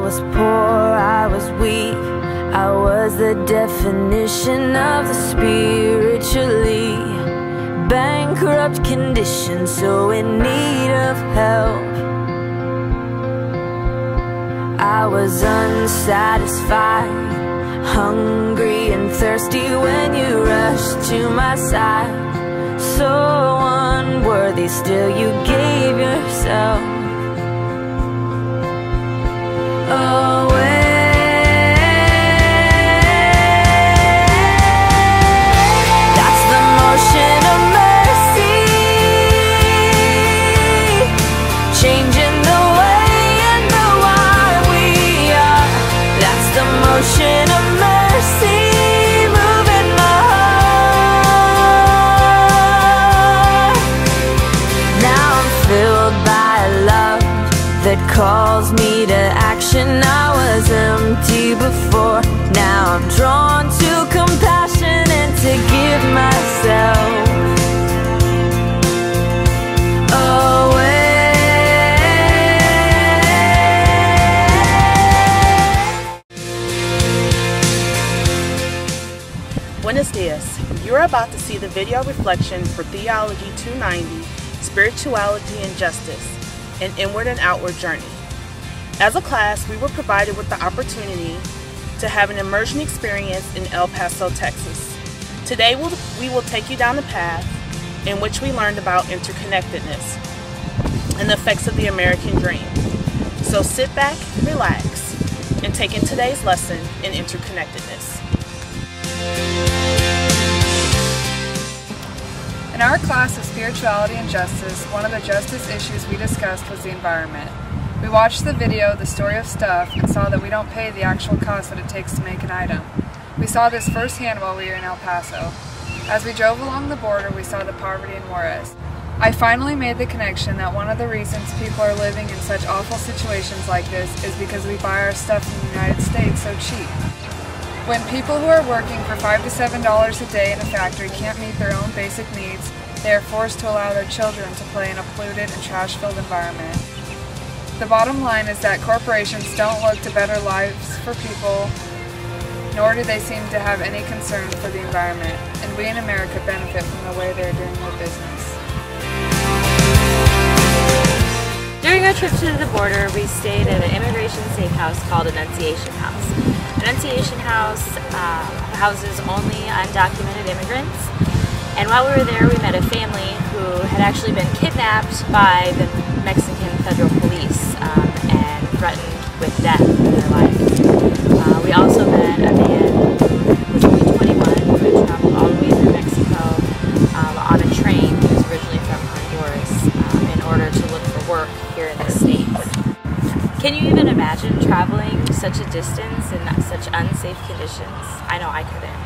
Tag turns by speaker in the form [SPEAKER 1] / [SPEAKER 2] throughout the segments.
[SPEAKER 1] was poor, I was weak, I was the definition of the spiritually bankrupt condition, so in need of help. I was unsatisfied, hungry and thirsty when you rushed to my side. So unworthy, still you gave yourself away. That's the motion of mercy, changing the way and the why we are. That's the motion of mercy, moving my heart. Now I'm filled by love that calls me to action. I was empty before, now I'm drawn to compassion and to give myself away.
[SPEAKER 2] Buenos dias. You're about to see the video reflection for Theology 290, Spirituality and Justice, an Inward and Outward Journey. As a class, we were provided with the opportunity to have an immersion experience in El Paso, Texas. Today we will take you down the path in which we learned about interconnectedness and the effects of the American dream. So sit back, relax, and take in today's lesson in interconnectedness.
[SPEAKER 3] In our class of Spirituality and Justice, one of the justice issues we discussed was the environment. We watched the video, The Story of Stuff, and saw that we don't pay the actual cost that it takes to make an item. We saw this firsthand while we were in El Paso. As we drove along the border, we saw the poverty in Juarez. I finally made the connection that one of the reasons people are living in such awful situations like this is because we buy our stuff in the United States so cheap. When people who are working for $5 to $7 a day in a factory can't meet their own basic needs, they are forced to allow their children to play in a polluted and trash-filled environment. The bottom line is that corporations don't look to better lives for people, nor do they seem to have any concern for the environment, and we in America benefit from the way they're doing their business.
[SPEAKER 4] During our trip to the border, we stayed at an immigration safe house called Annunciation House. Annunciation House houses only undocumented immigrants, and while we were there we met a family who had actually been kidnapped by the Mexican federal police and threatened with death in their lives. We also met a man who was only 21 who had traveled all the way through Mexico on a train. He was originally from Honduras in order to look for work here in the States. Can you even imagine traveling such a distance in such unsafe conditions? I know I couldn't.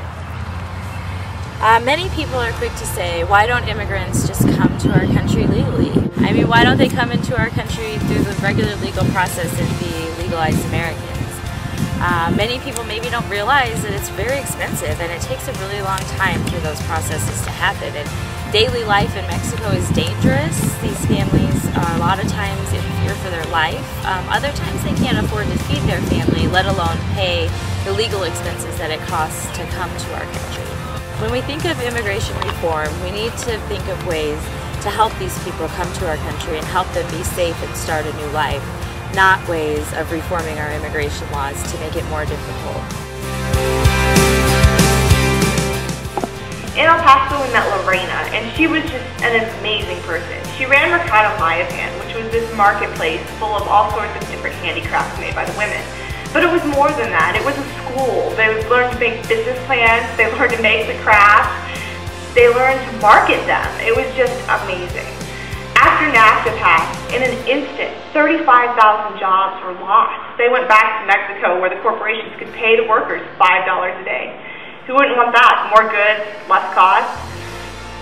[SPEAKER 4] Many people are quick to say, why don't immigrants just come to our country legally? I mean, why don't they come into our country through the regular legal process and be legalized Americans? Many people maybe don't realize that it's very expensive and it takes a really long time for those processes to happen. And daily life in Mexico is dangerous. These families are a lot of times in fear for their life. Other times they can't afford to feed their family, let alone pay the legal expenses that it costs to come to our country. When we think of immigration reform, we need to think of ways to help these people come to our country and help them be safe and start a new life, not ways of reforming our immigration laws to make it more difficult.
[SPEAKER 5] In El Paso we met Lorena, and she was just an amazing person. She ran Mercado Mayapan, which was this marketplace full of all sorts of different handicrafts made by the women. But it was more than that. It was a school. They learned to make business plans. They learned to make the crafts. They learned to market them. It was just amazing. After NAFTA passed, in an instant, 35,000 jobs were lost. They went back to Mexico where the corporations could pay the workers $5 a day. Who wouldn't want that? More goods, less cost.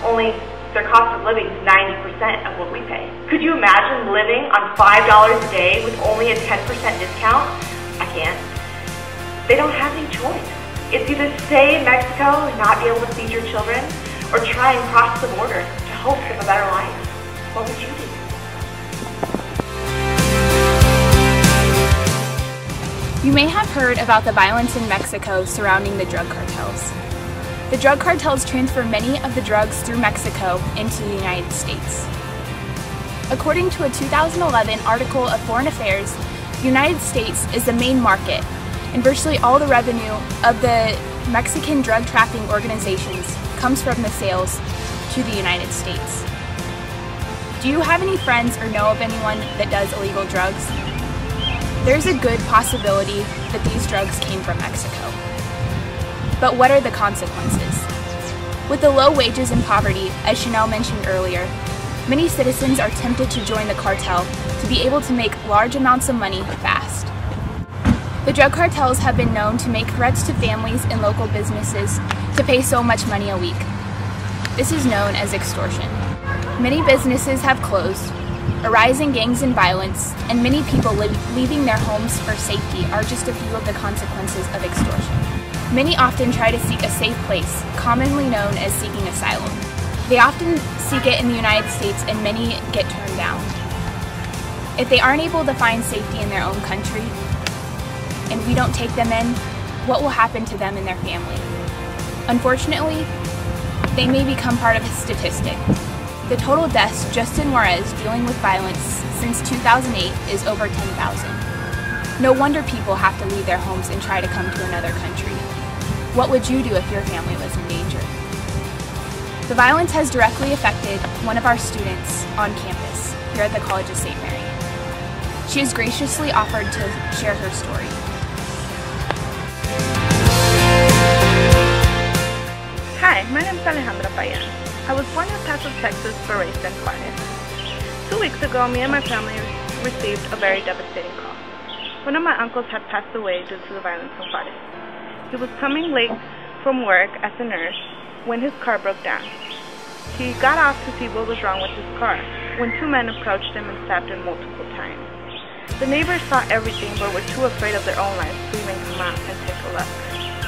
[SPEAKER 5] Only their cost of living is 90% of what we pay. Could you imagine living on $5 a day with only a 10% discount? I can't. They don't have any choice. It's either stay in Mexico and not be able to feed your children, or try and cross the border to hope for a better life. What would you do?
[SPEAKER 6] You may have heard about the violence in Mexico surrounding the drug cartels. The drug cartels transfer many of the drugs through Mexico into the United States. According to a 2011 article of Foreign Affairs, the United States is the main market, and virtually all the revenue of the Mexican drug trafficking organizations comes from the sales to the United States. Do you have any friends or know of anyone that does illegal drugs? There's a good possibility that these drugs came from Mexico. But what are the consequences? With the low wages and poverty, as Chanel mentioned earlier, many citizens are tempted to join the cartel to be able to make large amounts of money fast. The drug cartels have been known to make threats to families and local businesses to pay so much money a week. This is known as extortion. Many businesses have closed, a rise in gangs and violence, and many people leaving their homes for safety are just a few of the consequences of extortion. Many often try to seek a safe place, commonly known as seeking asylum. They often seek it in the United States, and many get turned down. If they aren't able to find safety in their own country, and we don't take them in, what will happen to them and their family? Unfortunately, they may become part of a statistic. The total deaths just in Juarez dealing with violence since 2008 is over 10,000. No wonder people have to leave their homes and try to come to another country. What would you do if your family was in danger? The violence has directly affected one of our students on campus here at the College of St. Mary. She has graciously offered to share her story.
[SPEAKER 5] Hi, my name is Alejandra Payan. I was born in El Paso, Texas, but raised in Juarez. 2 weeks ago, me and my family received a very devastating call. One of my uncles had passed away due to the violence in Juarez. He was coming late from work as a nurse when his car broke down. He got off to see what was wrong with his car when 2 men approached him and stabbed him multiple times. The neighbors saw everything but were too afraid of their own lives to even come out and take a look.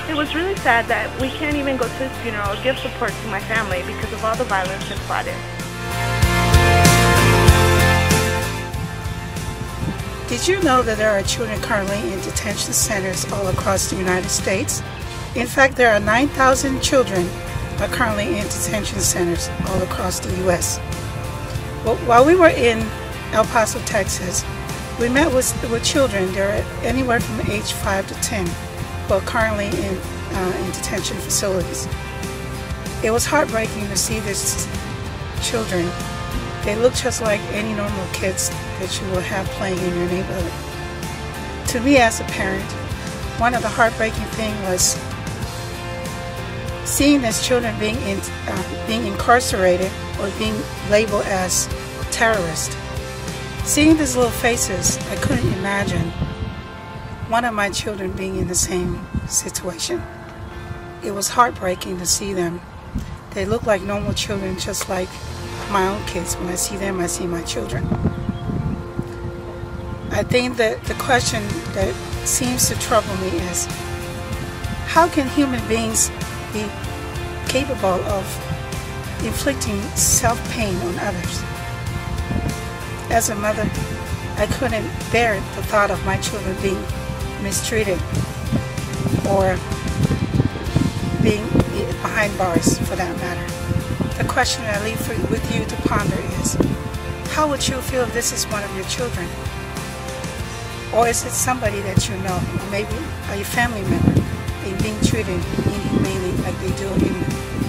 [SPEAKER 5] It was really sad that we can't even go to his funeral or give support to my family because of all the violence in Juarez.
[SPEAKER 7] Did you know that there are children currently in detention centers all across the United States? In fact, there are 9,000 children are currently in detention centers all across the U.S. Well, while we were in El Paso, Texas, we met with children. They're anywhere from age 5 to 10 who are currently in detention facilities. It was heartbreaking to see these children. They look just like any normal kids that you will have playing in your neighborhood. To me as a parent, one of the heartbreaking things was seeing these children being incarcerated or being labeled as terrorists. Seeing these little faces, I couldn't imagine one of my children being in the same situation. It was heartbreaking to see them. They look like normal children, just like my own kids. When I see them, I see my children. I think that the question that seems to trouble me is, how can human beings be capable of inflicting self-pain on others? As a mother, I couldn't bear the thought of my children being mistreated or being behind bars, for that matter. The question I leave with you to ponder is, how would you feel if this is one of your children? Or is it somebody that you know, or maybe a family member, and being treated inhumanely like they do in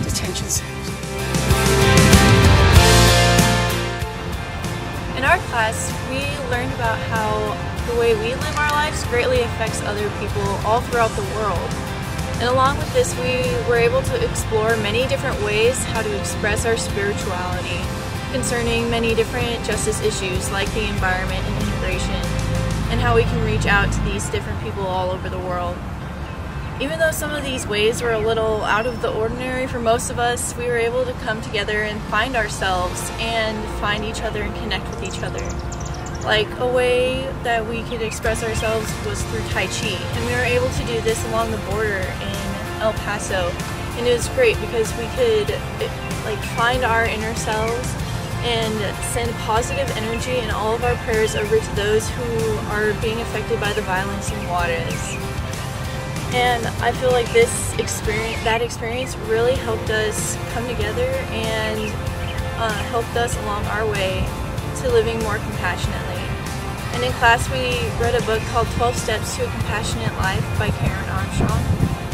[SPEAKER 7] detention centers?
[SPEAKER 8] In our class, we learned about how the way we live our lives greatly affects other people all throughout the world. And along with this, we were able to explore many different ways how to express our spirituality concerning many different justice issues like the environment and immigration, and how we can reach out to these different people all over the world. Even though some of these ways were a little out of the ordinary for most of us, we were able to come together and find ourselves and find each other and connect with each other. Like, a way that we could express ourselves was through Tai Chi, and we were able to do this along the border in El Paso, and it was great because we could find our inner selves and send positive energy and all of our prayers over to those who are being affected by the violence in Juarez. And I feel like that experience really helped us come together and helped us along our way to living more compassionately. And in class we read a book called 12 Steps to a Compassionate Life by Karen Armstrong,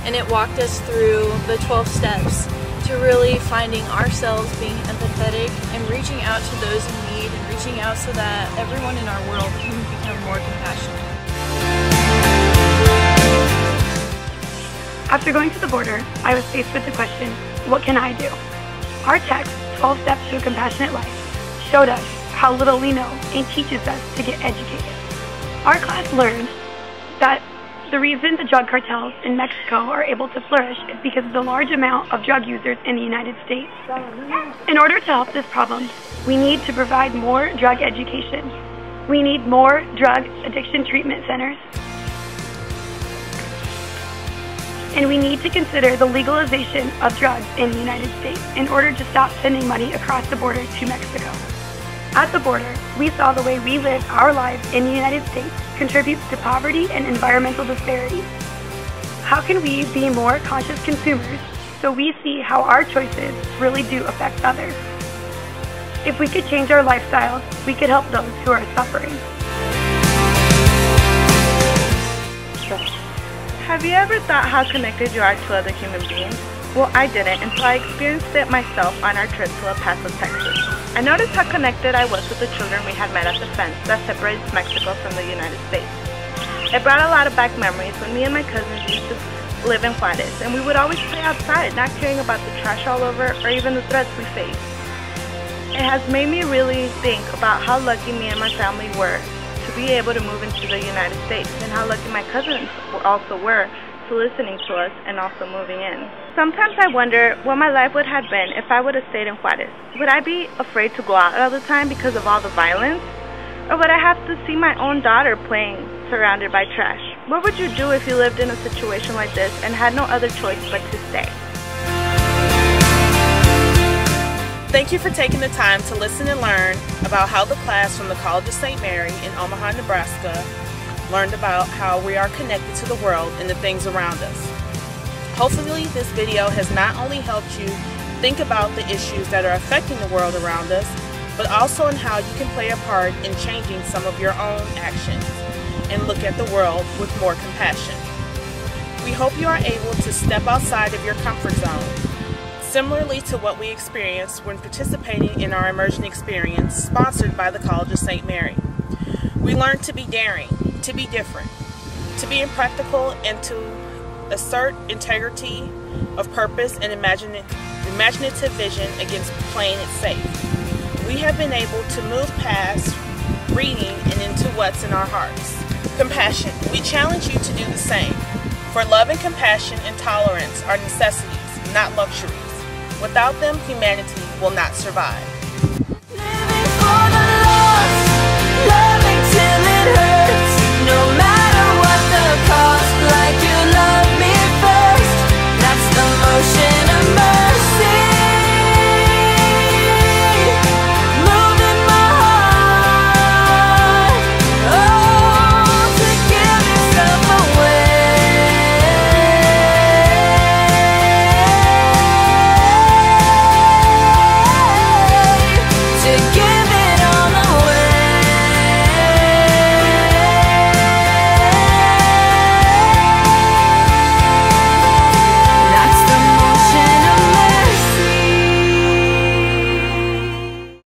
[SPEAKER 8] and it walked us through the 12 steps to really finding ourselves, being empathetic, and reaching out to those in need, and reaching out so that everyone in our world can become more compassionate.
[SPEAKER 9] After going to the border, I was faced with the question, what can I do? Our text, 12 Steps to a Compassionate Life, showed us how little we know and teaches us to get educated. Our class learned that the reason the drug cartels in Mexico are able to flourish is because of the large amount of drug users in the United States. In order to help this problem, we need to provide more drug education. We need more drug addiction treatment centers. And we need to consider the legalization of drugs in the United States in order to stop sending money across the border to Mexico. At the border, we saw the way we live our lives in the United States contributes to poverty and environmental disparities. How can we be more conscious consumers so we see how our choices really do affect others? If we could change our lifestyles, we could help those who are suffering.
[SPEAKER 5] Have you ever thought how connected you are to other human beings? Well, I didn't until I experienced it myself on our trip to El Paso, Texas. I noticed how connected I was with the children we had met at the fence that separates Mexico from the United States. It brought a lot of back memories when me and my cousins used to live in Juarez, and we would always play outside, not caring about the trash all over or even the threats we faced. It has made me really think about how lucky me and my family were to be able to move into the United States, and how lucky my cousins also were to listening to us and also moving in. Sometimes I wonder what my life would have been if I would have stayed in Juarez. Would I be afraid to go out all the time because of all the violence? Or would I have to see my own daughter playing surrounded by trash? What would you do if you lived in a situation like this and had no other choice but to stay?
[SPEAKER 2] Thank you for taking the time to listen and learn about how the class from the College of St. Mary in Omaha, Nebraska learned about how we are connected to the world and the things around us. Hopefully this video has not only helped you think about the issues that are affecting the world around us, but also in how you can play a part in changing some of your own actions and look at the world with more compassion. We hope you are able to step outside of your comfort zone, similarly to what we experienced when participating in our immersion experience sponsored by the College of St. Mary. We learned to be daring, to be different, to be impractical, and to assert integrity of purpose and imaginative vision against playing it safe. We have been able to move past reading and into what's in our hearts. Compassion. We challenge you to do the same. For love and compassion and tolerance are necessities, not luxuries. Without them, humanity will not survive.